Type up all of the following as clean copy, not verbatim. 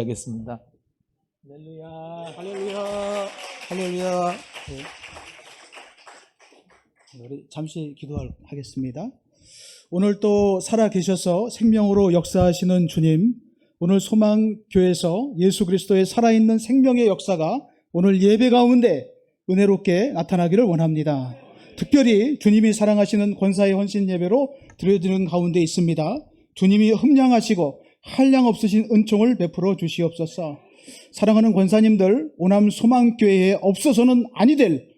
하겠습니다. 할렐루야, 할렐루야, 할렐루야. 네. 우리 잠시 기도하겠습니다. 오늘 또 살아계셔서 생명으로 역사하시는 주님, 오늘 소망교회에서 예수 그리스도의 살아있는 생명의 역사가 오늘 예배 가운데 은혜롭게 나타나기를 원합니다. 특별히 주님이 사랑하시는 권사의 헌신 예배로 드려지는 가운데 있습니다. 주님이 흠량하시고 한량 없으신 은총을 베풀어 주시옵소서. 사랑하는 권사님들, 오남 소망교회에 없어서는 아니 될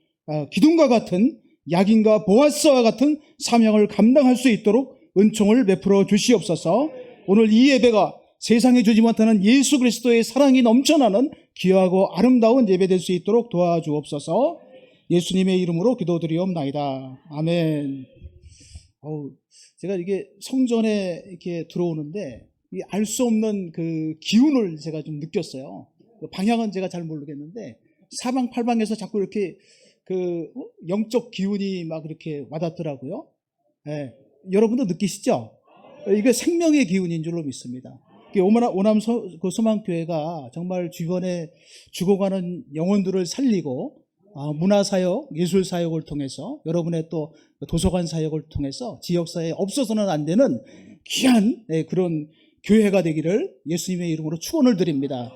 기둥과 같은 야긴과 보아스와 같은 사명을 감당할 수 있도록 은총을 베풀어 주시옵소서. 오늘 이 예배가 세상에 주지 못하는 예수 그리스도의 사랑이 넘쳐나는 귀하고 아름다운 예배 될 수 있도록 도와주옵소서. 예수님의 이름으로 기도드리옵나이다. 아멘. 제가 이게 성전에 이렇게 들어오는데 알 수 없는 그 기운을 제가 좀 느꼈어요. 그 방향은 제가 잘 모르겠는데 사방팔방에서 자꾸 이렇게 그 영적 기운이 막 이렇게 와닿더라고요. 네. 여러분도 느끼시죠? 이게 생명의 기운인 줄로 믿습니다. 오남 소망교회가 정말 주변에 죽어가는 영혼들을 살리고 문화사역, 예술사역을 통해서 여러분의 또 도서관 사역을 통해서 지역사회에 없어서는 안 되는 귀한 그런 교회가 되기를 예수님의 이름으로 축원을 드립니다.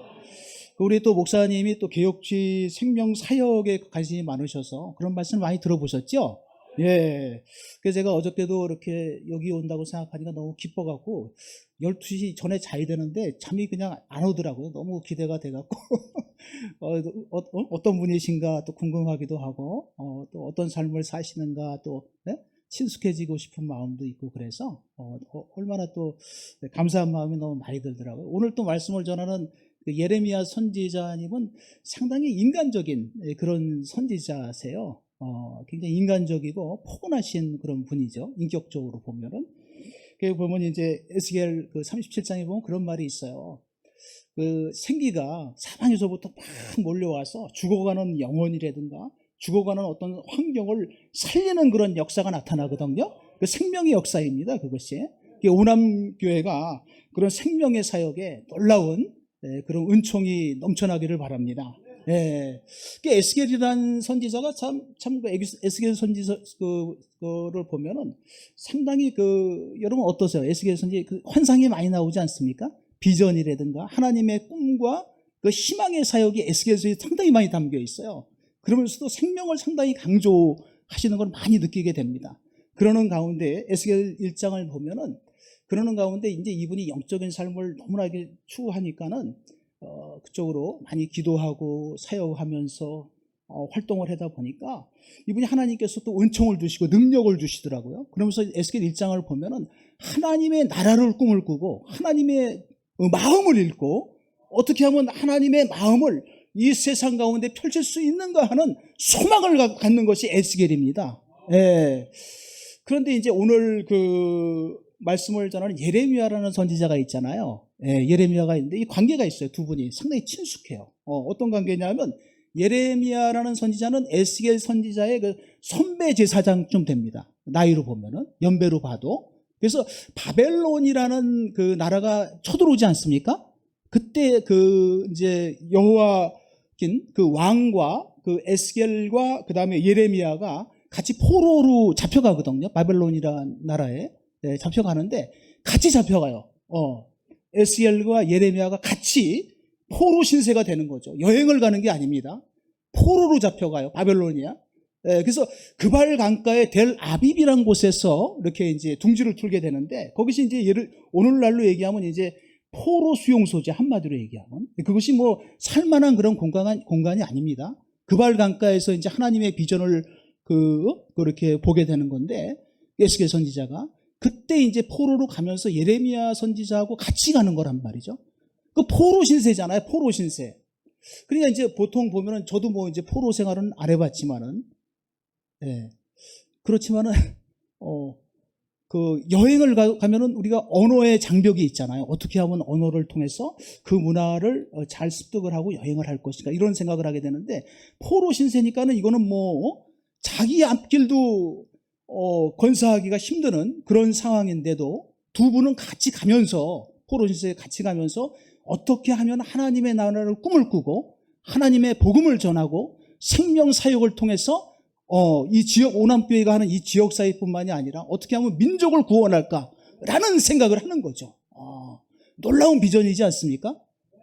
우리 또 목사님이 또 개혁주의 생명 사역에 관심이 많으셔서 그런 말씀 많이 들어보셨죠? 예. 그래서 제가 어저께도 이렇게 여기 온다고 생각하니까 너무 기뻐갖고 12시 전에 자야 되는데 잠이 그냥 안 오더라고요. 너무 기대가 돼갖고 어떤 분이신가 또 궁금하기도 하고 또 어떤 삶을 사시는가 또 친숙해지고 싶은 마음도 있고 그래서 얼마나 또 감사한 마음이 너무 많이 들더라고요. 오늘 또 말씀을 전하는 예레미야 선지자님은 상당히 인간적인 그런 선지자세요. 굉장히 인간적이고 포근하신 그런 분이죠. 인격적으로 보면은. 그 보면 이제 에스겔 그 37장에 보면 그런 말이 있어요. 그 생기가 사방에서부터 막 몰려와서 죽어가는 영혼이라든가 죽어가는 어떤 환경을 살리는 그런 역사가 나타나거든요. 그 생명의 역사입니다. 그것이. 오남교회가 그런 생명의 사역에 놀라운 그런 은총이 넘쳐나기를 바랍니다. 에스겔이라는 선지자가 참 에스겔 선지자 그거를 보면은 상당히 여러분 어떠세요? 에스겔 선지 환상이 많이 나오지 않습니까? 비전이라든가 하나님의 꿈과 그 희망의 사역이 에스겔서에 상당히 많이 담겨 있어요. 그러면서도 생명을 상당히 강조하시는 걸 많이 느끼게 됩니다. 그러는 가운데 에스겔 1장을 보면은 그러는 가운데 이제 이분이 영적인 삶을 너무나게 추구하니까는 그쪽으로 많이 기도하고 사역하면서 활동을 하다 보니까 이분이 하나님께서 또 은총을 주시고 능력을 주시더라고요. 그러면서 에스겔 1장을 보면은 하나님의 나라를 꿈을 꾸고 하나님의 마음을 읽고 어떻게 하면 하나님의 마음을 이 세상 가운데 펼칠 수 있는가 하는 소망을 갖는 것이 에스겔입니다. 그런데 이제 오늘 그 말씀을 전하는 예레미야라는 선지자가 있잖아요. 예레미야가 있는데 이 관계가 있어요. 두 분이 상당히 친숙해요. 어떤 관계냐면 예레미야라는 선지자는 에스겔 선지자의 그 선배 제사장쯤 됩니다. 나이로 보면은 연배로 봐도. 그래서 바벨론이라는 그 나라가 쳐들어오지 않습니까? 그때 그 이제 여호와긴 그 왕과 그 에스겔과 그 다음에 예레미야가 같이 포로로 잡혀가거든요. 바벨론이라는 나라에 잡혀가는데 같이 잡혀가요. 에스겔과 예레미야가 같이 포로 신세가 되는 거죠. 여행을 가는 게 아닙니다. 포로로 잡혀가요. 바벨론이야. 그래서 그발 강가의 델 아빕이라는 곳에서 이렇게 이제 둥지를 틀게 되는데 거기서 이제 오늘날로 얘기하면 이제 포로 수용소지 한마디로 얘기하면 그것이 뭐 살만한 그런 공간이 아닙니다. 그발 강가에서 이제 하나님의 비전을 그렇게 보게 되는 건데 에스겔 선지자가 그때 이제 포로로 가면서 예레미야 선지자하고 같이 가는 거란 말이죠. 그 포로 신세잖아요. 포로 신세. 그러니까 이제 보통 보면은 저도 뭐 이제 포로 생활은 안 해봤지만은 그렇지만은 그 여행을 가면은 우리가 언어의 장벽이 있잖아요. 어떻게 하면 언어를 통해서 그 문화를 잘 습득을 하고 여행을 할 것인가 이런 생각을 하게 되는데 포로 신세니까는 이거는 뭐 자기 앞길도 건사하기가 힘드는 그런 상황인데도 두 분은 같이 가면서 포로 신세에 같이 가면서 어떻게 하면 하나님의 나라를 꿈을 꾸고 하나님의 복음을 전하고 생명 사역을 통해서 이 지역 오남교회가 하는 이 지역 사역뿐만이 아니라 어떻게 하면 민족을 구원할까라는 생각을 하는 거죠. 놀라운 비전이지 않습니까?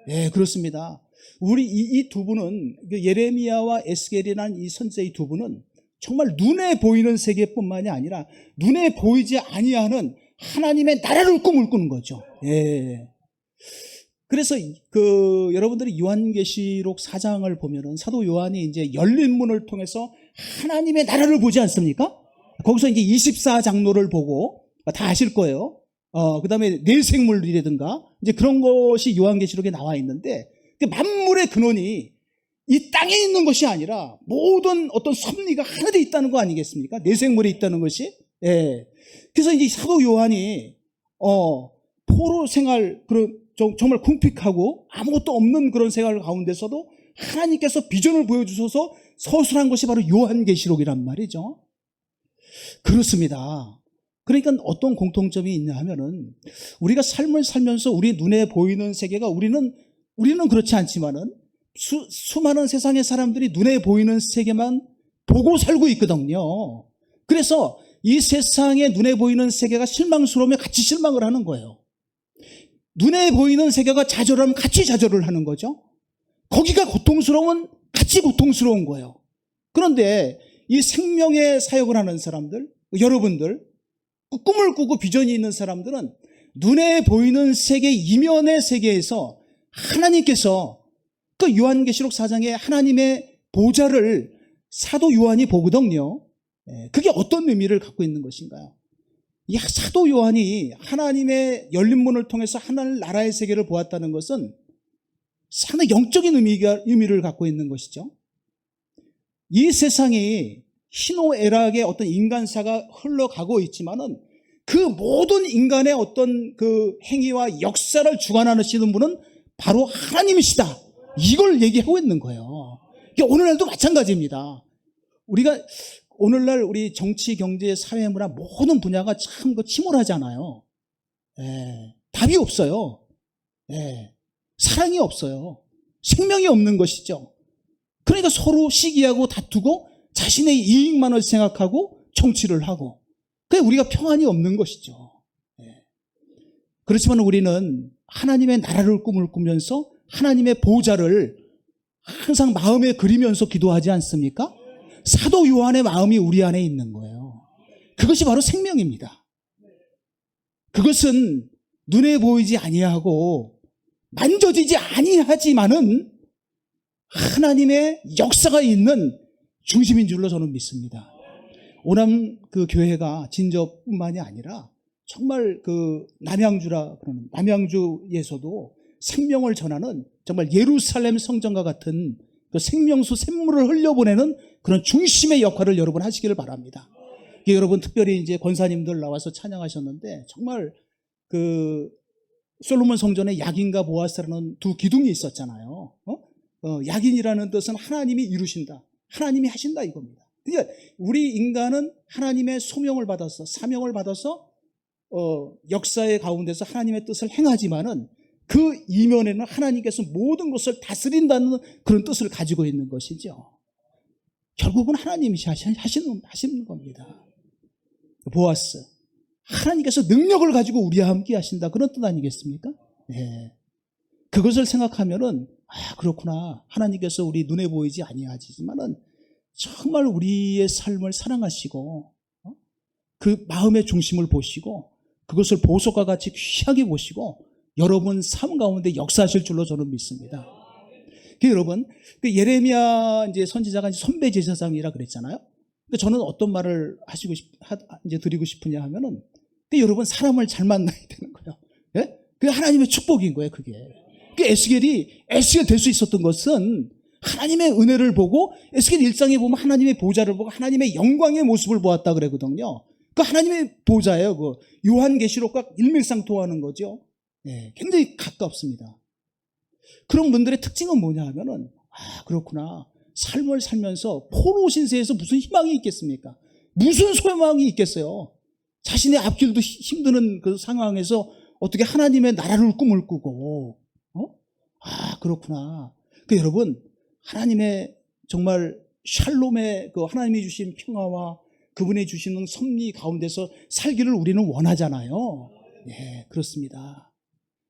네, 그렇습니다. 우리 이 두 분은 예레미야와 에스겔이라는 이 선지자 이 두 분은 정말 눈에 보이는 세계뿐만이 아니라 눈에 보이지 아니하는 하나님의 나라를 꿈을 꾸는 거죠. 예. 그래서 여러분들이 요한계시록 4장을 보면은 사도 요한이 이제 열린 문을 통해서 하나님의 나라를 보지 않습니까? 거기서 이제 24장로를 보고 다 아실 거예요. 그다음에 내생물이라든가 이제 그런 것이 요한계시록에 나와 있는데 만물의 근원이 이 땅에 있는 것이 아니라 모든 어떤 섭리가 하늘에 있다는 거 아니겠습니까? 내생물에 있다는 것이. 예. 그래서 이제 사도 요한이 포로 생활 정말 궁핍하고 아무것도 없는 그런 생활 가운데서도 하나님께서 비전을 보여주셔서 서술한 것이 바로 요한계시록이란 말이죠. 그렇습니다. 그러니까 어떤 공통점이 있냐 하면은 우리가 삶을 살면서 우리 눈에 보이는 세계가 우리는 그렇지 않지만은 수많은 세상의 사람들이 눈에 보이는 세계만 보고 살고 있거든요. 그래서 이 세상에 눈에 보이는 세계가 실망스러우면 같이 실망을 하는 거예요. 눈에 보이는 세계가 좌절하면 같이 좌절을 하는 거죠. 거기가 고통스러우면 같이 고통스러운 거예요. 그런데 이 생명의 사역을 하는 사람들, 여러분들, 꿈을 꾸고 비전이 있는 사람들은 눈에 보이는 세계 이면의 세계에서 하나님께서 그 요한계시록 4장에 하나님의 보좌를 사도 요한이 보거든요. 그게 어떤 의미를 갖고 있는 것인가요? 이 사도 요한이 하나님의 열린 문을 통해서 하나님 나라의 세계를 보았다는 것은 상당히 영적인 의미를 갖고 있는 것이죠. 이 세상이 희노애락의 어떤 인간사가 흘러가고 있지만은 그 모든 인간의 어떤 그 행위와 역사를 주관하시는 분은 바로 하나님이시다. 이걸 얘기하고 있는 거예요. 오늘날도 마찬가지입니다. 우리가 오늘날 우리 정치, 경제, 사회, 문화 모든 분야가 참 침울하잖아요. 답이 없어요. 사랑이 없어요. 생명이 없는 것이죠. 그러니까 서로 시기하고 다투고 자신의 이익만을 생각하고 정치를 하고 그게 우리가 평안이 없는 것이죠. 그렇지만 우리는 하나님의 나라를 꿈을 꾸면서 하나님의 보좌를 항상 마음에 그리면서 기도하지 않습니까? 사도 요한의 마음이 우리 안에 있는 거예요. 그것이 바로 생명입니다. 그것은 눈에 보이지 아니하고 만져지지 아니하지만은 하나님의 역사가 있는 중심인 줄로 저는 믿습니다. 오남 그 교회가 진저뿐만이 아니라 정말 그 남양주라 그러는 남양주에서도 생명을 전하는 정말 예루살렘 성전과 같은 그 생명수 샘물을 흘려보내는 그런 중심의 역할을 여러분 하시기를 바랍니다. 여러분 특별히 이제 권사님들 나와서 찬양하셨는데 정말 그 솔로몬 성전에 야긴과 보아스라는 두 기둥이 있었잖아요. 야긴이라는 뜻은 하나님이 이루신다, 하나님이 하신다 이겁니다. 그러니까 우리 인간은 하나님의 소명을 받아서 사명을 받아서 역사의 가운데서 하나님의 뜻을 행하지만은 그 이면에는 하나님께서 모든 것을 다스린다는 그런 뜻을 가지고 있는 것이죠. 결국은 하나님이 하시는 겁니다. 보아스, 하나님께서 능력을 가지고 우리와 함께 하신다 그런 뜻 아니겠습니까? 네. 그것을 생각하면은 그렇구나. 하나님께서 우리 눈에 보이지 아니하지만은 정말 우리의 삶을 사랑하시고 그 마음의 중심을 보시고 그것을 보석과 같이 귀하게 보시고 여러분 삶 가운데 역사하실 줄로 저는 믿습니다. 여러분, 예레미야 이제 선지자가 이제 선배 제사장이라 그랬잖아요. 근데 저는 어떤 말을 이제 드리고 싶으냐 하면은, 여러분 사람을 잘 만나야 되는 거예요. 예? 그게 하나님의 축복인 거예요, 그게. 에스겔이 에스겔 될 수 있었던 것은 하나님의 은혜를 보고 에스겔 1장에 보면 하나님의 보좌를 보고 하나님의 영광의 모습을 보았다 그러거든요. 그 하나님의 보좌예요. 그 요한계시록과 일맥상통하는 거죠. 예, 굉장히 가깝습니다. 그런 분들의 특징은 뭐냐 하면은 그렇구나. 삶을 살면서 포로 신세에서 무슨 희망이 있겠습니까? 무슨 소망이 있겠어요? 자신의 앞길도 힘드는 그 상황에서 어떻게 하나님의 나라를 꿈을 꾸고 아, 그렇구나. 그 여러분, 하나님의 정말 샬롬의 그 하나님이 주신 평화와 그분이 주시는 섭리 가운데서 살기를 우리는 원하잖아요. 예, 그렇습니다.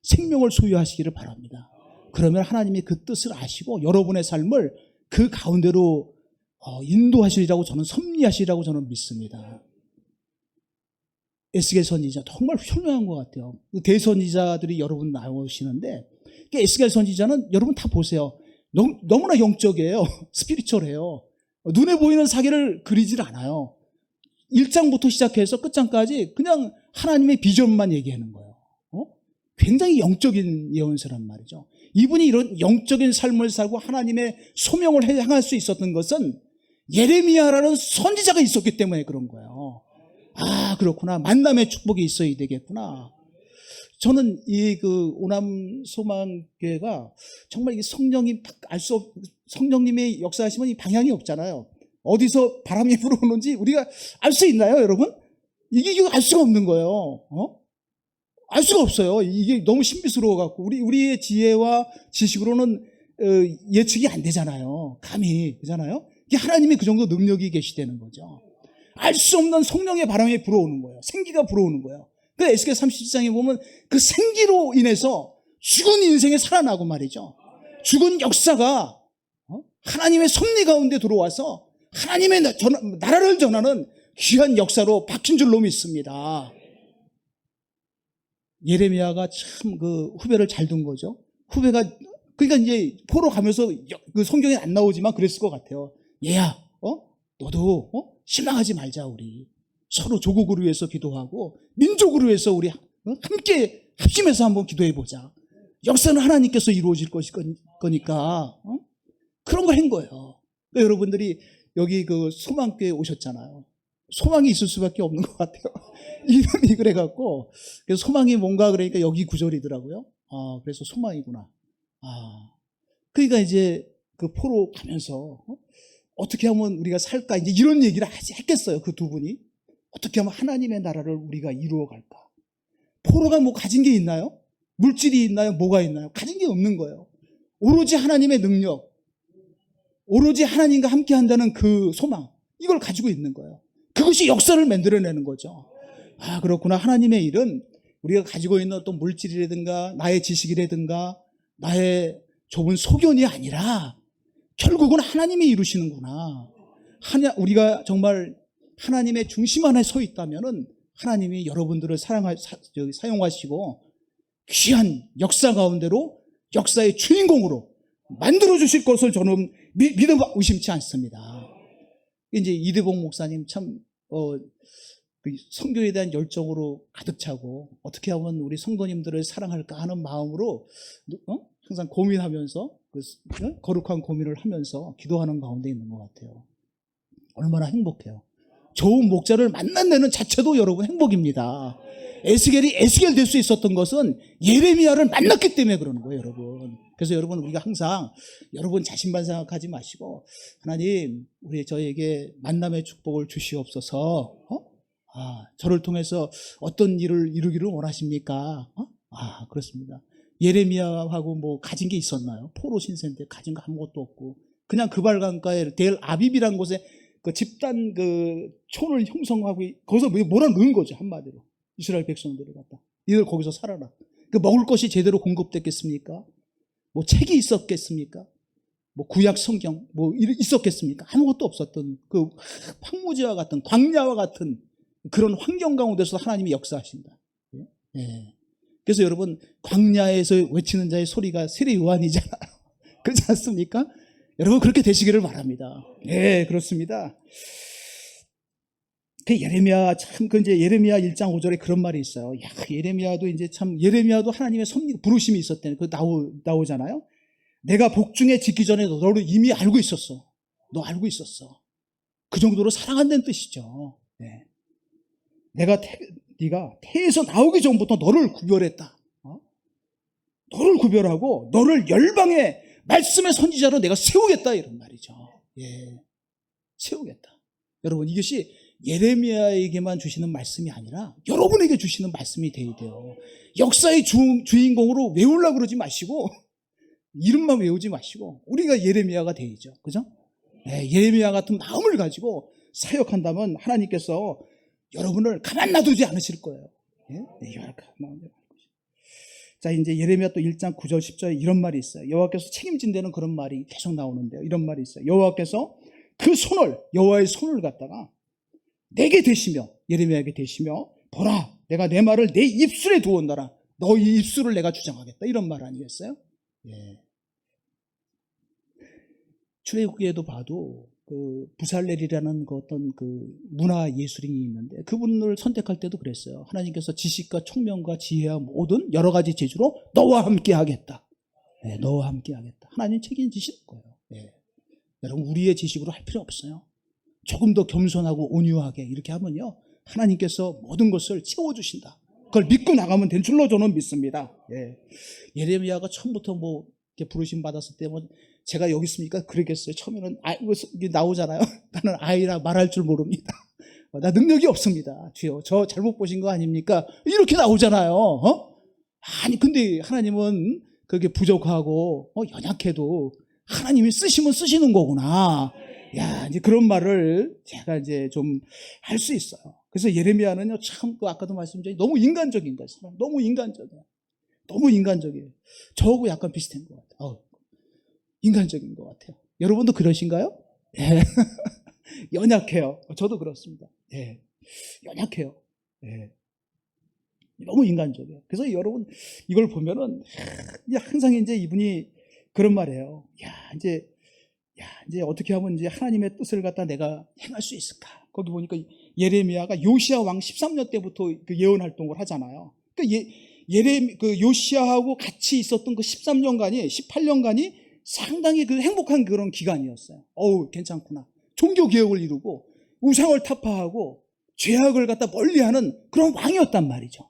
생명을 소유하시기를 바랍니다. 그러면 하나님이 그 뜻을 아시고 여러분의 삶을 그 가운데로 인도하시리라고 저는, 섭리하시리라고 저는 믿습니다. 에스겔 선지자 정말 훌륭한 것 같아요. 대선지자들이 여러분 나오시는데, 에스겔 선지자는 여러분 다 보세요. 너무나 영적이에요. 스피리추얼해요. 눈에 보이는 사계를 그리질 않아요. 1장부터 시작해서 끝장까지 그냥 하나님의 비전만 얘기하는 거예요. 굉장히 영적인 예언서란 말이죠. 이분이 이런 영적인 삶을 살고 하나님의 소명을 향할 수 있었던 것은 예레미야라는 선지자가 있었기 때문에 그런 거예요. 아, 그렇구나. 만남의 축복이 있어야 되겠구나. 저는 이 그 오남 소망교회가 정말 이 성령님의 역사하시면 이 방향이 없잖아요. 어디서 바람이 불어오는지 우리가 알 수 있나요, 여러분? 이게 알 수가 없는 거예요. 알 수가 없어요. 이게 너무 신비스러워 갖고 우리의 지혜와 지식으로는 예측이 안 되잖아요. 감히, 그잖아요. 이게 하나님이 그 정도 능력이 계시다는 거죠. 알 수 없는 성령의 바람이 불어오는 거예요. 생기가 불어오는 거예요. 그 에스겔 37장에 보면 그 생기로 인해서 죽은 인생에 살아나고 말이죠. 죽은 역사가 하나님의 섭리 가운데 들어와서 하나님의 나라를 전하는 귀한 역사로 바뀐 줄로 믿습니다. 예레미야가 참 그 후배를 잘 둔 거죠. 후배가, 그러니까 이제 포로 가면서 그 성경에 안 나오지만 그랬을 것 같아요. 얘야, 너도 실망하지 말자. 우리 서로 조국을 위해서 기도하고 민족을 위해서 우리 함께 합심해서 한번 기도해 보자. 역사는 하나님께서 이루어질 거니까 그런 걸 한 거예요. 그러니까 여러분들이 여기 그 소망교회에 오셨잖아요. 소망이 있을 수밖에 없는 것 같아요. 이름이 그래갖고, 그래서 소망이 뭔가 그러니까 여기 구절이더라고요. 아, 그래서 소망이구나. 아, 그러니까 이제 그 포로 가면서 어떻게 하면 우리가 살까, 이제 이런 얘기를 했겠어요. 그 두 분이. 어떻게 하면 하나님의 나라를 우리가 이루어 갈까. 포로가 뭐 가진 게 있나요? 물질이 있나요? 뭐가 있나요? 가진 게 없는 거예요. 오로지 하나님의 능력, 오로지 하나님과 함께 한다는 그 소망, 이걸 가지고 있는 거예요. 그것이 역사를 만들어내는 거죠. 아, 그렇구나. 하나님의 일은 우리가 가지고 있는 어떤 물질이라든가 나의 지식이라든가 나의 좁은 소견이 아니라 결국은 하나님이 이루시는구나. 우리가 정말 하나님의 중심 안에 서 있다면은 하나님이 여러분들을 사용하시고 귀한 역사 가운데로 역사의 주인공으로 만들어 주실 것을 저는 믿어 의심치 않습니다. 이제 이대봉 목사님 참 그 성교에 대한 열정으로 가득 차고 어떻게 하면 우리 성도님들을 사랑할까 하는 마음으로 항상 고민하면서 거룩한 고민을 하면서 기도하는 가운데 있는 것 같아요. 얼마나 행복해요. 좋은 목자를 만난다는 자체도 여러분 행복입니다. 에스겔이 에스겔 될 수 있었던 것은 예레미야를 만났기 때문에 그러는 거예요, 여러분. 그래서 여러분, 우리가 항상 여러분 자신만 생각하지 마시고 하나님, 우리 저에게 만남의 축복을 주시옵소서. 저를 통해서 어떤 일을 이루기를 원하십니까? 그렇습니다. 예레미야하고 뭐 가진 게 있었나요? 포로 신세인데 가진 거 아무것도 없고 그냥 그 발강가에 델 아비비라는 곳에 그 집단 그 촌을 형성하고 거기서 몰아넣은 거죠, 한마디로. 이스라엘 백성들을 갖다. 이들 거기서 살아라. 그 먹을 것이 제대로 공급됐겠습니까? 뭐 책이 있었겠습니까? 뭐 구약 성경 뭐 있었겠습니까? 아무것도 없었던 그 황무지와 같은 광야와 같은 그런 환경 가운데서 하나님이 역사하신다. 예. 그래서 여러분, 광야에서 외치는 자의 소리가 세례 요한이잖아요. 그렇지 않습니까? 여러분, 그렇게 되시기를 바랍니다. 예, 그렇습니다. 그 예레미야 이제 예레미야 1장 5절에 그런 말이 있어요. 야, 예레미야도 하나님의 부르심이 있었다는 그 나오잖아요. 내가 복중에 짓기 전에 너를 이미 알고 있었어. 너 알고 있었어. 그 정도로 사랑한다는 뜻이죠. 네. 네가 태에서 나오기 전부터 너를 구별했다. 너를 구별하고 너를 열방의 말씀의 선지자로 내가 세우겠다, 이런 말이죠. 예, 세우겠다. 여러분, 이것이 예레미야에게만 주시는 말씀이 아니라 여러분에게 주시는 말씀이 되어야 돼요. 역사의 주인공으로 외우려고 그러지 마시고 이름만 외우지 마시고 우리가 예레미야가 되죠. 그죠? 네, 예레미야 같은 마음을 가지고 사역한다면 하나님께서 여러분을 가만 놔두지 않으실 거예요. 예? 네, 자, 이제 예레미야 또 1장 9절 10절에 이런 말이 있어요. 여호와께서 책임진다는 그런 말이 계속 나오는데요. 이런 말이 있어요. 여호와께서 그 손을, 여호와의 손을 갖다가 내게 대시며, 예레미야에게 대시며, 보라, 내가 내 말을 내 입술에 두었노라. 너희 입술을 내가 주장하겠다. 이런 말 아니겠어요? 예. 출애굽기에도 봐도 그 부살렐이라는 그 어떤 그 문화 예술인이 있는데 그분을 선택할 때도 그랬어요. 하나님께서 지식과 총명과 지혜와 모든 여러 가지 재주로 너와 함께 하겠다. 네, 너와 함께 하겠다. 하나님 책임지실 거예요. 네. 여러분 우리의 지식으로 할 필요 없어요. 조금 더 겸손하고 온유하게 이렇게 하면요 하나님께서 모든 것을 채워주신다. 그걸 믿고 나가면 된 줄로 저는 믿습니다. 예. 예레미야가 처음부터 뭐 이렇게 부르심 받았을 때 뭐 제가 여기 있으니까 그러겠어요. 처음에는 이게 나오잖아요. 나는 아이라 말할 줄 모릅니다. 나 능력이 없습니다. 주여, 저 잘못 보신 거 아닙니까? 이렇게 나오잖아요. 아니 근데 하나님은 그게 부족하고 연약해도 하나님이 쓰시면 쓰시는 거구나. 야, 이제 그런 말을 제가 이제 좀 할 수 있어요. 그래서 예레미야는요, 참, 아까도 말씀드린 너무 인간적인 거예요. 너무 인간적이에요. 너무 인간적이에요. 저하고 약간 비슷한 것 같아요. 인간적인 것 같아요. 여러분도 그러신가요? 네. 연약해요. 저도 그렇습니다. 네. 연약해요. 네. 너무 인간적이에요. 그래서 여러분, 이걸 보면은, 항상 이제 이분이 그런 말이에요. 이제 어떻게 하면 이제 하나님의 뜻을 갖다 내가 행할 수 있을까? 거기 보니까 예레미야가 요시야 왕 13년 때부터 그 예언 활동을 하잖아요. 그러니까 요시야하고 같이 있었던 그 13년간이, 18년간이 상당히 그 행복한 그런 기간이었어요. 괜찮구나. 종교개혁을 이루고 우상을 타파하고 죄악을 갖다 멀리하는 그런 왕이었단 말이죠.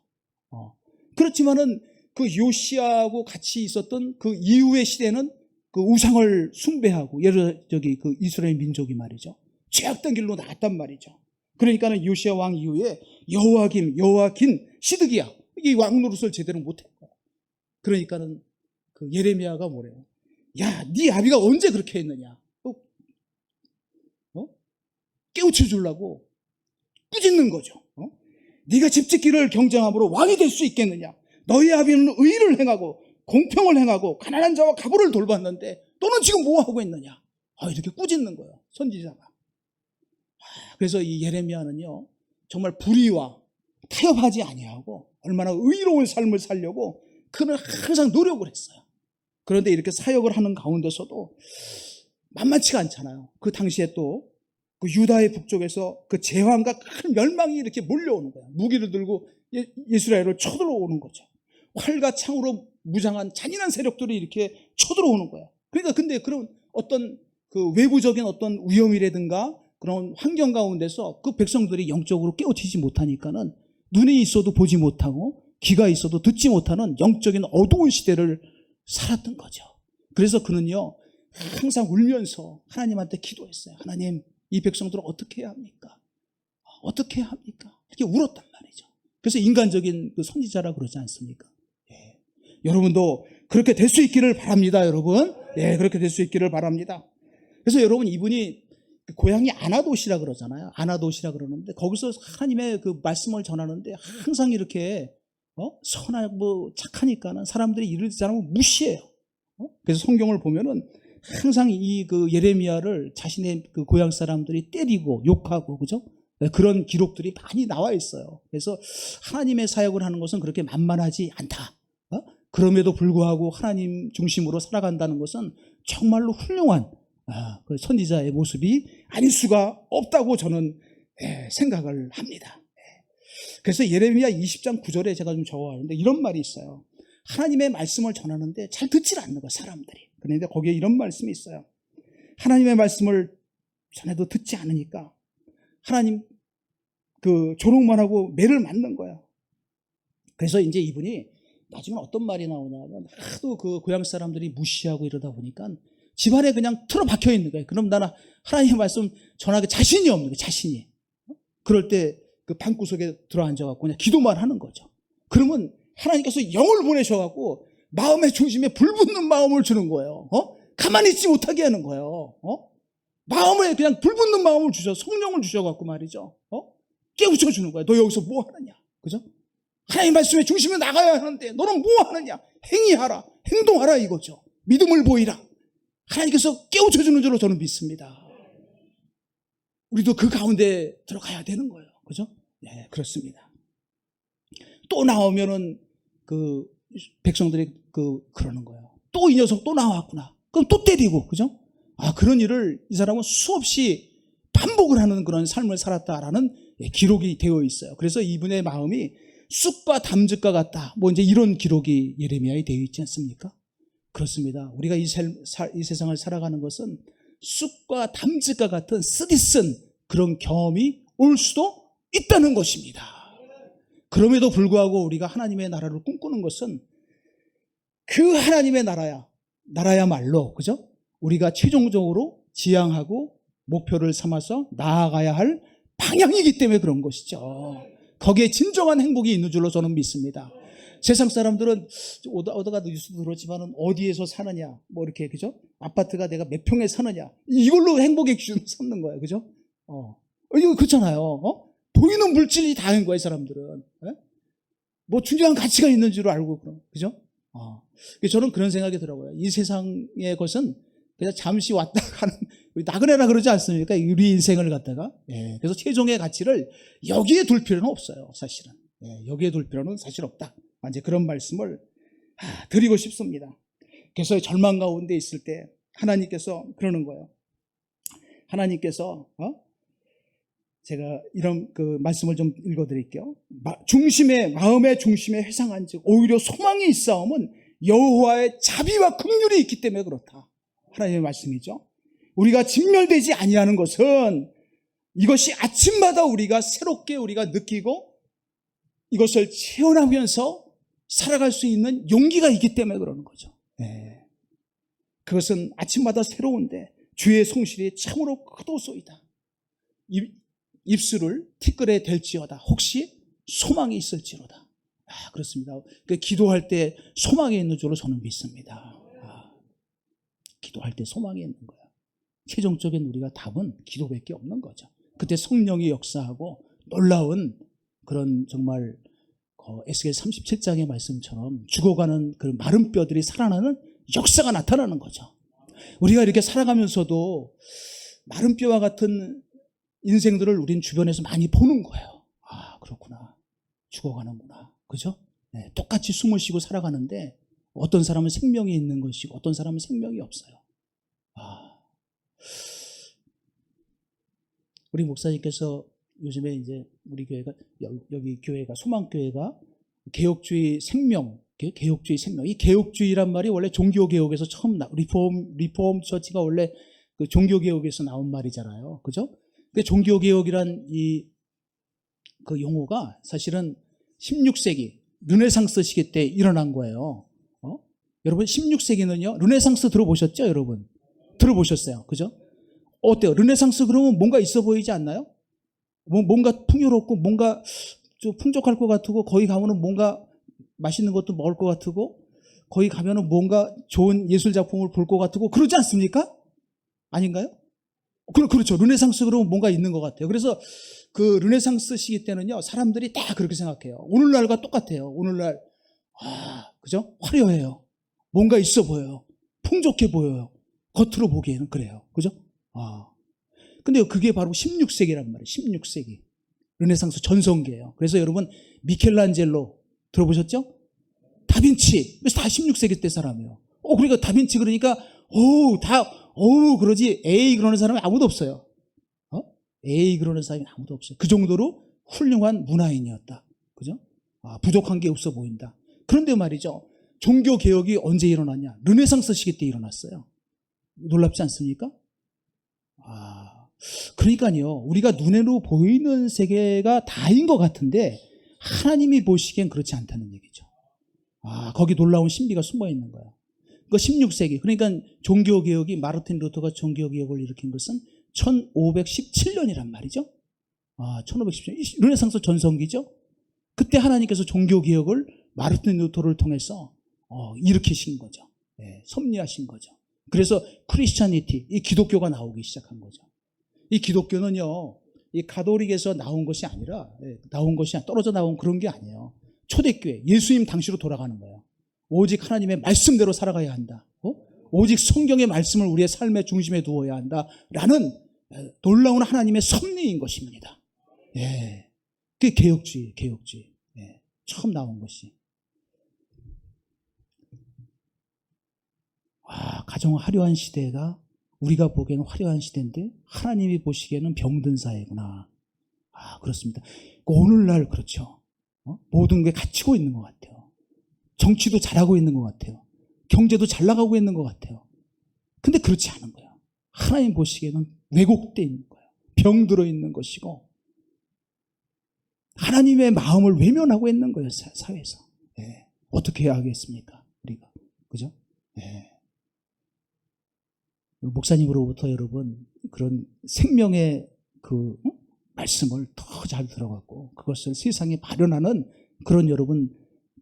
그렇지만은 그 요시야하고 같이 있었던 그 이후의 시대는 그 우상을 숭배하고 그 이스라엘 민족이 말이죠. 죄악된 길로 나왔단 말이죠. 그러니까는 요시야 왕 이후에 여호와긴, 시드기야 이 왕 노릇을 제대로 못한 거야. 그러니까는 그 예레미야가 뭐래요? 야, 네 아비가 언제 그렇게 했느냐? 깨우쳐 주려고 꾸짖는 거죠. 네가 집 짓기를 경쟁함으로 왕이 될 수 있겠느냐? 너희 아비는 의를 행하고 공평을 행하고 가난한 자와 가부를 돌봤는데 너는 지금 뭐 하고 있느냐? 이렇게 꾸짖는 거예요. 선지자가. 그래서 이 예레미야는요, 정말 불의와 타협하지 아니하고 얼마나 의로운 삶을 살려고 그는 항상 노력을 했어요. 그런데 이렇게 사역을 하는 가운데서도 만만치가 않잖아요. 그 당시에 또 그 유다의 북쪽에서 그 재앙과 큰 멸망이 이렇게 몰려오는 거예요. 무기를 들고 이스라엘을 쳐들어오는 거죠. 활과 창으로 무장한 잔인한 세력들이 이렇게 쳐들어오는 거예요. 그러니까 근데 그런 어떤 그 외부적인 어떤 위험이라든가 그런 환경 가운데서 그 백성들이 영적으로 깨우치지 못하니까는 눈이 있어도 보지 못하고 귀가 있어도 듣지 못하는 영적인 어두운 시대를 살았던 거죠. 그래서 그는요 항상 울면서 하나님한테 기도했어요. 하나님, 이 백성들을 어떻게 해야 합니까? 어떻게 해야 합니까? 이렇게 울었단 말이죠. 그래서 인간적인 그 선지자라 그러지 않습니까? 예. 여러분도 그렇게 될 수 있기를 바랍니다, 여러분. 예, 그렇게 될 수 있기를 바랍니다. 그래서 여러분, 이분이 고향이 아나돗이라 그러잖아요. 아나돗이라 그러는데 거기서 하나님의 그 말씀을 전하는데 항상 이렇게 선하고 착하니까는 사람들이 이를 사람을 무시해요. 그래서 성경을 보면은 항상 이 그 예레미야를 자신의 그 고향 사람들이 때리고 욕하고, 그죠? 그런 기록들이 많이 나와 있어요. 그래서 하나님의 사역을 하는 것은 그렇게 만만하지 않다. 그럼에도 불구하고 하나님 중심으로 살아간다는 것은 정말로 훌륭한 그 선지자의 모습이 아닐 수가 없다고 저는 생각을 합니다. 그래서 예레미야 20장 9절에 제가 좀 적어왔는데 이런 말이 있어요. 하나님의 말씀을 전하는데 잘 듣질 않는 거예요, 사람들이. 그런데 거기에 이런 말씀이 있어요. 하나님의 말씀을 전해도 듣지 않으니까 하나님 그 조롱만 하고 매를 맞는 거야. 그래서 이제 이분이 나중에 어떤 말이 나오냐면 하도 그 고향 사람들이 무시하고 이러다 보니까 집안에 그냥 틀어박혀 있는 거예요. 그럼 나는 하나님의 말씀 전하기 자신이 없는 거예요, 자신이. 그럴 때 그 방구석에 들어앉아갖고 그냥 기도만 하는 거죠. 그러면 하나님께서 영을 보내셔갖고 마음의 중심에 불붙는 마음을 주는 거예요. 가만히 있지 못하게 하는 거예요. 마음에 그냥 불붙는 마음을 성령을 주셔갖고 말이죠. 깨우쳐 주는 거예요. 너 여기서 뭐 하느냐. 그죠? 하나님 말씀의 중심에 나가야 하는데 너는 뭐 하느냐. 행위하라. 행동하라 이거죠. 믿음을 보이라. 하나님께서 깨우쳐 주는 줄로 저는 믿습니다. 우리도 그 가운데 들어가야 되는 거예요. 그죠? 네, 그렇습니다. 또 나오면은 그 백성들이 그러는 거예요. 또 이 녀석 또 나왔구나. 그럼 또 때리고, 그죠? 그런 일을 이 사람은 수없이 반복을 하는 그런 삶을 살았다라는 기록이 되어 있어요. 그래서 이분의 마음이 쑥과 담즙과 같다. 뭐 이제 이런 기록이 예레미야에 되어 있지 않습니까? 그렇습니다. 우리가 이 세상을 살아가는 것은 쑥과 담즙과 같은 쓰디쓴 그런 경험이 올 수도 있다는 것입니다. 그럼에도 불구하고 우리가 하나님의 나라를 꿈꾸는 것은 그 하나님의 나라야말로, 그죠? 우리가 최종적으로 지향하고 목표를 삼아서 나아가야 할 방향이기 때문에 그런 것이죠. 거기에 진정한 행복이 있는 줄로 저는 믿습니다. 세상 사람들은 오다가 뉴스도 들었지만은 어디에서 사느냐, 뭐 이렇게, 그죠? 아파트가 내가 몇 평에 사느냐, 이걸로 행복의 기준을 삼는 거예요, 그죠? 이거 그렇잖아요. 보이는 물질이 다인 거예요, 사람들은. 뭐 중요한 가치가 있는 줄 알고, 그죠? 저는 그런 생각이 들어요. 이 세상의 것은 그냥 잠시 왔다 가는, 나그네라 그러지 않습니까? 우리 인생을 갖다가. 그래서 최종의 가치를 여기에 둘 필요는 없어요, 사실은. 여기에 둘 필요는 사실 없다. 이제 그런 말씀을 드리고 싶습니다. 그래서 절망 가운데 있을 때 하나님께서 그러는 거예요. 하나님께서, 제가 이런 그 말씀을 좀 읽어드릴게요. 마음의 중심에 회상한즉 오히려 소망이 있사옴은 여호와의 자비와 긍휼이 있기 때문에 그렇다. 하나님의 말씀이죠. 우리가 진멸되지 아니하는 것은 이것이 아침마다 우리가 새롭게 우리가 느끼고 이것을 체험하면서 살아갈 수 있는 용기가 있기 때문에 그러는 거죠. 그것은 아침마다 새로운데 주의 성실이 참으로 크도소이다. 입술을 티끌에 댈지어다. 혹시 소망이 있을지로다. 그렇습니다. 기도할 때 소망이 있는 줄로 저는 믿습니다. 기도할 때 소망이 있는 거야. 최종적인 우리가 답은 기도밖에 없는 거죠. 그때 성령이 역사하고 놀라운 그런 정말 에스겔 37장의 말씀처럼 죽어가는 그 마른 뼈들이 살아나는 역사가 나타나는 거죠. 우리가 이렇게 살아가면서도 마른 뼈와 같은 인생들을 우린 주변에서 많이 보는 거예요. 그렇구나. 죽어가는구나. 그죠? 똑같이 숨을 쉬고 살아가는데 어떤 사람은 생명이 있는 것이고 어떤 사람은 생명이 없어요. 우리 목사님께서 요즘에 이제 우리 교회가 여기 교회가 소망교회가 개혁주의 생명, 이 개혁주의란 말이 원래 종교개혁에서 처음 리폼 처치가 원래 그 종교개혁에서 나온 말이잖아요. 그죠? 근데 종교개혁이란 그 용어가 사실은 16세기 르네상스 시기 때 일어난 거예요. 여러분 16세기는요 르네상스 들어보셨죠? 여러분 들어보셨어요. 그죠? 어때요? 르네상스 그러면 뭔가 있어 보이지 않나요? 뭔가 풍요롭고 뭔가 좀 풍족할 것 같고 거기 가면은 뭔가 맛있는 것도 먹을 것 같고 거기 가면은 뭔가 좋은 예술 작품을 볼 것 같고 그러지 않습니까? 아닌가요? 그렇죠. 르네상스 그러면 뭔가 있는 것 같아요. 그래서 그 르네상스 시기 때는요 사람들이 다 그렇게 생각해요. 오늘날과 똑같아요. 오늘날 그죠? 화려해요. 뭔가 있어 보여요. 풍족해 보여요. 겉으로 보기에는 그래요. 그죠? 근데 그게 바로 16세기란 말이에요. 16세기. 르네상스 전성기예요. 그래서 여러분 미켈란젤로 들어보셨죠? 다빈치. 그래서 다 16세기 때 사람이에요. 그러니까 다빈치 그러니까 그러지 에이 그러는 사람이 아무도 없어요. 에이 그러는 사람이 아무도 없어요. 그 정도로 훌륭한 문화인이었다. 그죠? 부족한 게 없어 보인다. 그런데 말이죠. 종교개혁이 언제 일어났냐? 르네상스 시기 때 일어났어요. 놀랍지 않습니까? 그러니까요. 우리가 눈으로 보이는 세계가 다인 것 같은데 하나님이 보시기엔 그렇지 않다는 얘기죠. 거기 놀라운 신비가 숨어 있는 거예요. 그 16세기 그러니까 종교개혁이 마르틴 루터가 종교개혁을 일으킨 것은 1517년이란 말이죠. 1517년 르네상스 전성기죠. 그때 하나님께서 종교개혁을 마르틴 루터를 통해서 일으키신 거죠. 예, 섭리하신 거죠. 그래서 크리스찬니티, 이 기독교가 나오기 시작한 거죠. 이 기독교는요, 이 가톨릭에서 나온 것이 아니라, 떨어져 나온 그런 게 아니에요. 초대교회, 예수님 당시로 돌아가는 거예요. 오직 하나님의 말씀대로 살아가야 한다. 오직 성경의 말씀을 우리의 삶의 중심에 두어야 한다라는 놀라운 하나님의 섭리인 것입니다. 예, 그게 개혁주의. 예, 처음 나온 것이. 가정 화려한 시대가 우리가 보기에는 화려한 시대인데 하나님이 보시기에는 병든 사회구나. 그렇습니다. 오늘날 그렇죠. 모든 게 갖추고 있는 것 같아요. 정치도 잘하고 있는 것 같아요. 경제도 잘 나가고 있는 것 같아요. 근데 그렇지 않은 거예요. 하나님 보시기에는 왜곡되어 있는 거예요. 병들어 있는 것이고 하나님의 마음을 외면하고 있는 거예요. 사회에서. 예. 어떻게 해야 하겠습니까? 우리가. 그죠? 예. 목사님으로부터 여러분 그런 생명의 그 말씀을 더 잘 들어갖고 그것을 세상에 발현하는 그런 여러분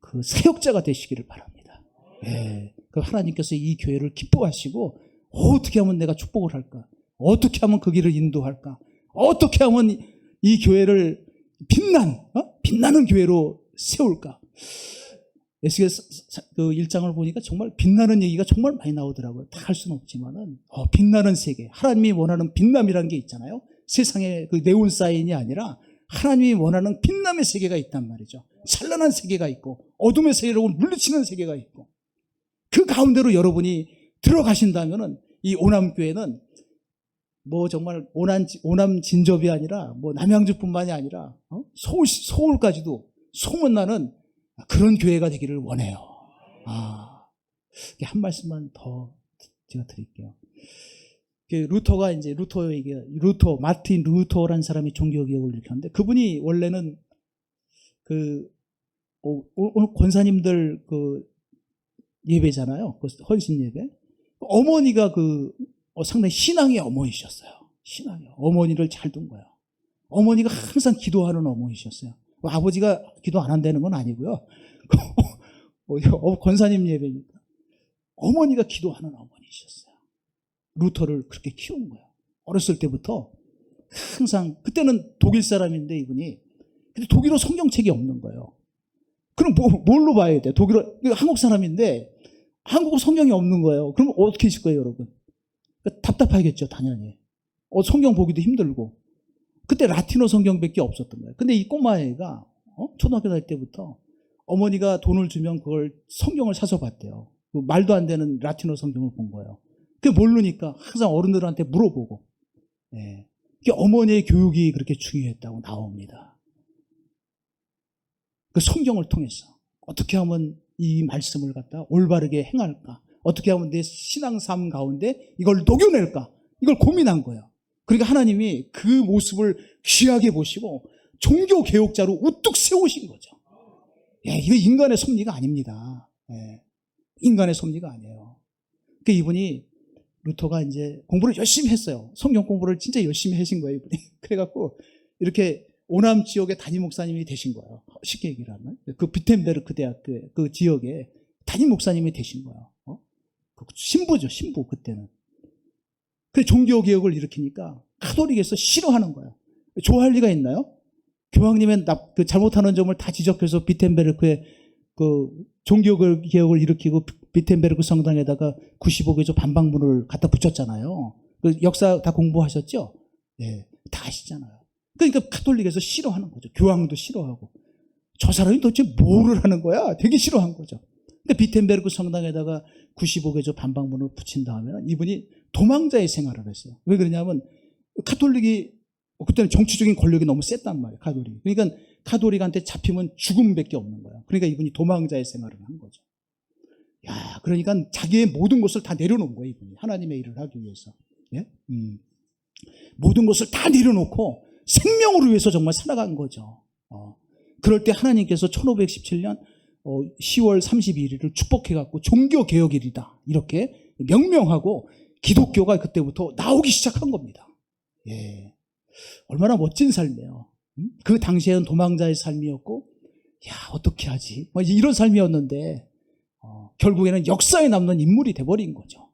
그 사역자가 되시기를 바랍니다. 예. 그 하나님께서 이 교회를 기뻐하시고 어떻게 하면 내가 축복을 할까? 어떻게 하면 그 길을 인도할까? 어떻게 하면 이 교회를 빛나는 교회로 세울까? 에스겔 그 1장을 보니까 정말 빛나는 얘기가 정말 많이 나오더라고요. 다 할 수는 없지만은 빛나는 세계, 하나님이 원하는 빛남이라는 게 있잖아요. 세상의 그 네온 사인이 아니라 하나님이 원하는 빛남의 세계가 있단 말이죠. 찬란한 세계가 있고 어둠의 세계로 물리치는 세계가 있고 그 가운데로 여러분이 들어가신다면은 이 오남교회는 뭐 정말 오남 진접이 아니라 뭐 남양주뿐만이 아니라 서울까지도 소문나는 그런 교회가 되기를 원해요. 한 말씀만 더 제가 드릴게요. 루터가 이제 마틴 루터라는 사람이 종교개혁을 일으켰는데 그분이 원래는 오늘 권사님들 그 예배잖아요. 그 헌신 예배. 어머니가 상당히 신앙의 어머니셨어요. 어머니를 잘 둔 거예요. 어머니가 항상 기도하는 어머니셨어요. 아버지가 기도 안 한다는 건 아니고요. 권사님 예배니까. 어머니가 기도하는 어머니셨어요. 루터를 그렇게 키운 거예요. 어렸을 때부터 항상, 그때는 독일 사람인데 이분이. 근데 독일어 성경책이 없는 거예요. 그럼 뭘로 봐야 돼? 한국 사람인데 한국어 성경이 없는 거예요. 그럼 어떻게 하실 거예요, 여러분? 답답하겠죠, 당연히. 성경 보기도 힘들고. 그때 라틴어 성경밖에 없었던 거예요. 근데 이 꼬마애가 초등학교 다닐 때부터 어머니가 돈을 주면 그걸 성경을 사서 봤대요. 말도 안 되는 라틴어 성경을 본 거예요. 그게 모르니까 항상 어른들한테 물어보고. 예. 그게 어머니의 교육이 그렇게 중요했다고 나옵니다. 그 성경을 통해서 어떻게 하면 이 말씀을 갖다 올바르게 행할까? 어떻게 하면 내 신앙 삶 가운데 이걸 녹여낼까? 이걸 고민한 거예요. 그러니까 하나님이 그 모습을 귀하게 보시고 종교 개혁자로 우뚝 세우신 거죠. 예, 이거 인간의 섭리가 아닙니다. 예, 인간의 섭리가 아니에요. 그 이분이 루터가 이제 공부를 열심히 했어요. 성경 공부를 진짜 열심히 하신 거예요, 이분이. 그래갖고 이렇게 오남 지역의 담임 목사님이 되신 거예요. 쉽게 얘기를 하면 그 비텐베르크 대학교의 그 지역에 담임 목사님이 되신 거예요. 신부죠, 신부 그때는. 그 종교 개혁을 일으키니까 가톨릭에서 싫어하는 거예요. 좋아할 리가 있나요? 교황님의 잘못하는 점을 다 지적해서 비텐베르크의 그 종교 개혁을 일으키고 비텐베르크 성당에다가 95개조 반박문을 갖다 붙였잖아요. 그 역사 다 공부하셨죠? 예, 다 아시잖아요. 그러니까 가톨릭에서 싫어하는 거죠. 교황도 싫어하고. 저 사람이 도대체 뭐를 하는 거야? 되게 싫어한 거죠. 근데 비텐베르크 성당에다가 95개조 반박문을 붙인 다음에는 이분이 도망자의 생활을 했어요. 왜 그러냐면 가톨릭이 그때는 정치적인 권력이 너무 셌단 말이에요. 가톨릭이. 그러니까 가톨릭한테 잡히면 죽음밖에 없는 거예요. 그러니까 이분이 도망자의 생활을 한 거죠. 야, 그러니까 자기의 모든 것을 다 내려놓은 거예요. 이분이 하나님의 일을 하기 위해서. 예? 모든 것을 다 내려놓고 생명을 위해서 정말 살아간 거죠. 그럴 때 하나님께서 1517년 10월 31일을 축복해갖고 종교개혁일이다 이렇게 명명하고 기독교가 그때부터 나오기 시작한 겁니다. 예, 얼마나 멋진 삶이에요. 그 당시에는 도망자의 삶이었고, 야 어떻게 하지? 이런 삶이었는데 결국에는 역사에 남는 인물이 돼버린 거죠.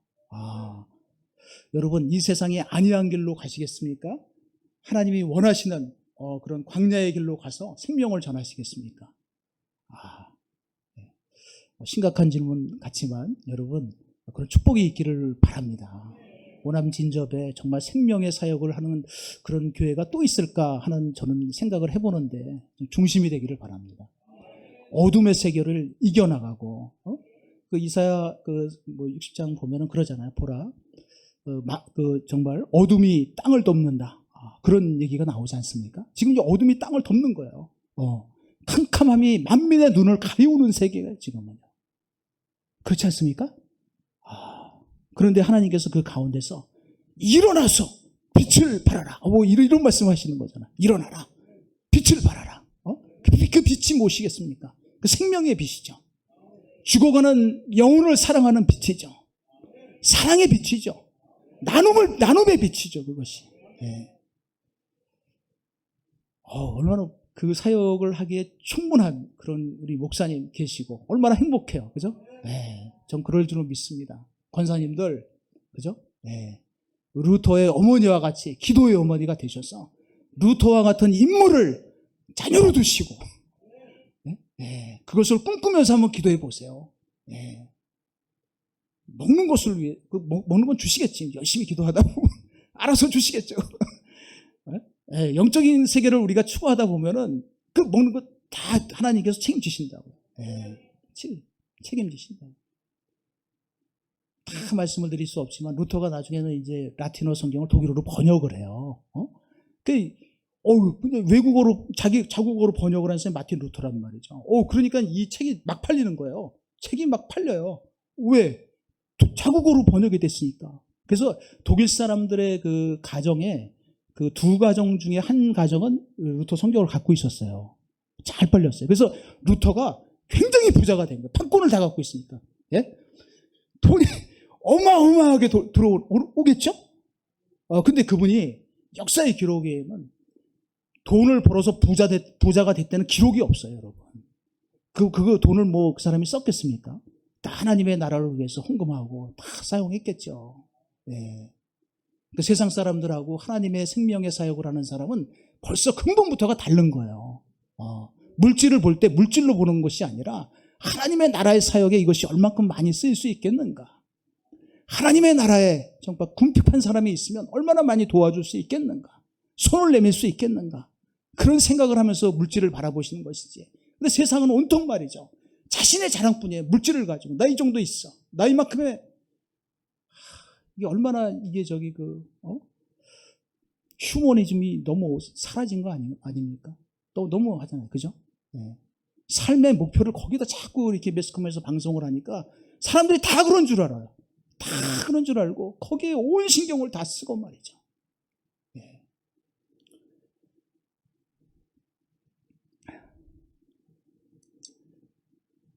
여러분, 이 세상에 안이한 길로 가시겠습니까? 하나님이 원하시는 그런 광야의 길로 가서 생명을 전하시겠습니까? 네. 심각한 질문 같지만 여러분, 그런 축복이 있기를 바랍니다. 오남진접에 정말 생명의 사역을 하는 그런 교회가 또 있을까 하는 저는 생각을 해보는데 중심이 되기를 바랍니다. 어둠의 세계를 이겨나가고, 그 이사야 60장 보면은 그러잖아요. 보라, 정말 어둠이 땅을 덮는다. 그런 얘기가 나오지 않습니까? 지금 어둠이 땅을 덮는 거예요. 캄캄함이 만민의 눈을 가리우는 세계가 지금은요. 그렇지 않습니까? 그런데 하나님께서 그 가운데서 일어나서 빛을 발하라. 이런 말씀하시는 거잖아. 일어나라. 빛을 발하라. 그 빛이 무엇이겠습니까? 그 생명의 빛이죠. 죽어가는 영혼을 사랑하는 빛이죠. 사랑의 빛이죠. 나눔의 빛이죠. 그것이. 네. 얼마나 그 사역을 하기에 충분한 그런 우리 목사님 계시고 얼마나 행복해요. 그죠? 네. 전 그럴 줄은 믿습니다. 권사님들, 그죠? 네. 루터의 어머니와 같이 기도의 어머니가 되셔서 루터와 같은 인물을 자녀로 두시고, 네. 그것을 꿈꾸면서 한번 기도해 보세요. 네. 먹는 것을 위해, 먹는 건 주시겠지. 열심히 기도하다 보면 알아서 주시겠죠. 네. 영적인 세계를 우리가 추구하다 보면은 그 먹는 것 다 하나님께서 책임지신다고. 네. 책임지신다고. 다 말씀을 드릴 수 없지만 루터가 나중에는 이제 라틴어 성경을 독일어로 번역을 해요. 근데 외국어로 자국어로 번역을 한 사람이 마틴 루터란 말이죠. 그러니까 이 책이 막 팔리는 거예요. 책이 막 팔려요. 왜? 자국어로 번역이 됐으니까. 그래서 독일 사람들의 그 가정에 그 두 가정 중에 한 가정은 루터 성경을 갖고 있었어요. 잘 팔렸어요. 그래서 루터가 굉장히 부자가 된 거예요. 판권을 다 갖고 있으니까. 예? 돈이 어마어마하게 들어오겠죠? 근데 그분이 역사의 기록에 의하면 돈을 벌어서 부자가 됐다는 기록이 없어요, 여러분. 그 돈을 그 사람이 썼겠습니까? 다 하나님의 나라를 위해서 헌금하고 다 사용했겠죠. 네. 그 세상 사람들하고 하나님의 생명의 사역을 하는 사람은 벌써 근본부터가 다른 거예요. 물질을 볼 때 물질로 보는 것이 아니라 하나님의 나라의 사역에 이것이 얼만큼 많이 쓰일 수 있겠는가? 하나님의 나라에 정말 궁핍한 사람이 있으면 얼마나 많이 도와줄 수 있겠는가? 손을 내밀 수 있겠는가? 그런 생각을 하면서 물질을 바라보시는 것이지. 근데 세상은 온통 말이죠. 자신의 자랑뿐이에요. 물질을 가지고. 나 이 정도 있어. 나 이만큼의, 이게 얼마나 이게 휴머니즘이 너무 사라진 거 아닙니까? 또 너무 하잖아요. 그죠? 네. 삶의 목표를 거기다 자꾸 이렇게 매스컴에서 방송을 하니까 사람들이 다 그런 줄 알아요. 다 그런 줄 알고 거기에 온 신경을 다 쓰고 말이죠. 네.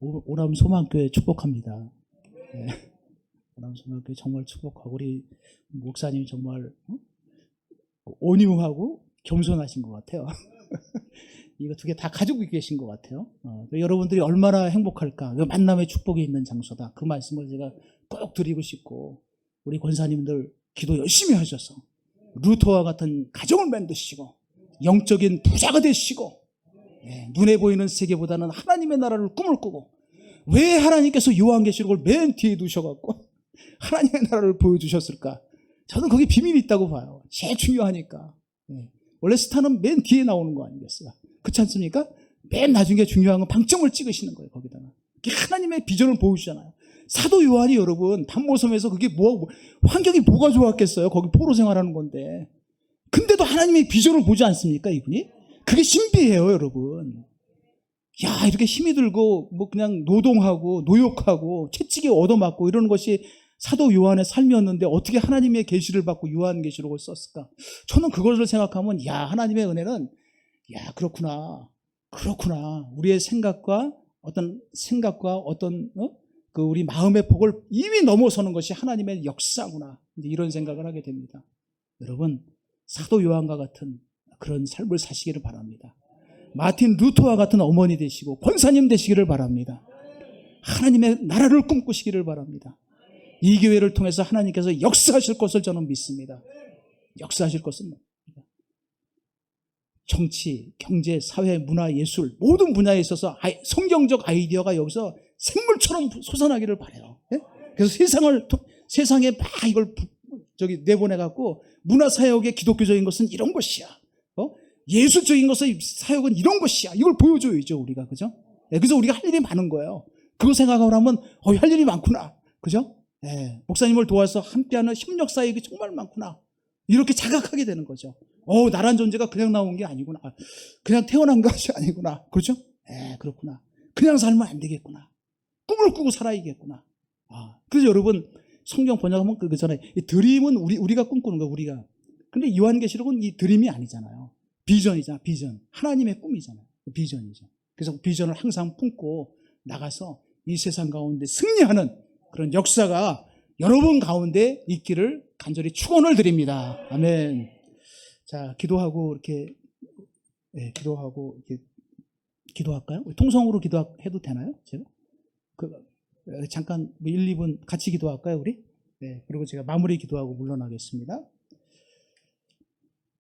오남 소망교회 축복합니다. 네. 오남 소망교회 정말 축복하고 우리 목사님이 정말 온유하고 겸손하신 것 같아요. 이거 두 개 다 가지고 계신 것 같아요. 여러분들이 얼마나 행복할까. 만남의 축복이 있는 장소다. 그 말씀을 제가 꼭 드리고 싶고, 우리 권사님들 기도 열심히 하셔서 루터와 같은 가정을 만드시고 영적인 부자가 되시고, 눈에 보이는 세계보다는 하나님의 나라를 꿈을 꾸고, 왜 하나님께서 요한계시록을 맨 뒤에 두셔갖고 하나님의 나라를 보여주셨을까? 저는 거기 비밀이 있다고 봐요. 제일 중요하니까. 원래 스타는 맨 뒤에 나오는 거 아니겠어요? 그렇지 않습니까? 맨 나중에 중요한 건 방점을 찍으시는 거예요. 거기다가 하나님의 비전을 보여주잖아요. 사도 요한이 여러분 단모섬에서 그게 환경이 뭐가 좋았겠어요? 거기 포로 생활하는 건데. 근데도 하나님의 비전을 보지 않습니까? 이분이? 그게 신비해요, 여러분. 야, 이렇게 힘이 들고 그냥 노동하고 노역하고 채찍에 얻어맞고 이러는 것이 사도 요한의 삶이었는데 어떻게 하나님의 계시를 받고 요한계시록을 썼을까? 저는 그것을 생각하면 하나님의 은혜는 그렇구나. 우리의 생각과 어떤 그 우리 마음의 복을 이미 넘어서는 것이 하나님의 역사구나. 이런 생각을 하게 됩니다. 여러분, 사도 요한과 같은 그런 삶을 사시기를 바랍니다. 마틴 루터와 같은 어머니 되시고 권사님 되시기를 바랍니다. 하나님의 나라를 꿈꾸시기를 바랍니다. 이 교회를 통해서 하나님께서 역사하실 것을 저는 믿습니다. 역사하실 것은 정치, 경제, 사회, 문화, 예술 모든 분야에 있어서 성경적 아이디어가 여기서 생물처럼 솟아나기를 바라요. 예? 그래서 세상에 막 이걸 내보내갖고 문화사역의 기독교적인 것은 이런 것이야. 예술적인 것의 사역은 이런 것이야. 이걸 보여줘야죠, 우리가. 그죠? 예, 그래서 우리가 할 일이 많은 거예요. 그거 생각하고 나면, 할 일이 많구나. 그죠? 예, 목사님을 도와서 함께하는 협력 사역이 정말 많구나. 이렇게 자각하게 되는 거죠. 나란 존재가 그냥 나온 게 아니구나. 그냥 태어난 것이 아니구나. 그렇죠? 예, 그렇구나. 그냥 살면 안 되겠구나. 꿈을 꾸고 살아야겠구나. 그래서 여러분, 성경 번역하면 그거잖아요. 이 드림은 우리가 꿈꾸는 거예요, 우리가. 근데 요한계시록은 이 드림이 아니잖아요. 비전이잖아, 비전. 하나님의 꿈이잖아요. 비전이죠. 그래서 비전을 항상 품고 나가서 이 세상 가운데 승리하는 그런 역사가 여러분 가운데 있기를 간절히 축원을 드립니다. 아멘. 자, 기도하고 이렇게 기도할까요? 통성으로 기도해도 되나요? 제가 잠깐 1, 2분 같이 기도할까요, 우리? 네, 그리고 제가 마무리 기도하고 물러나겠습니다.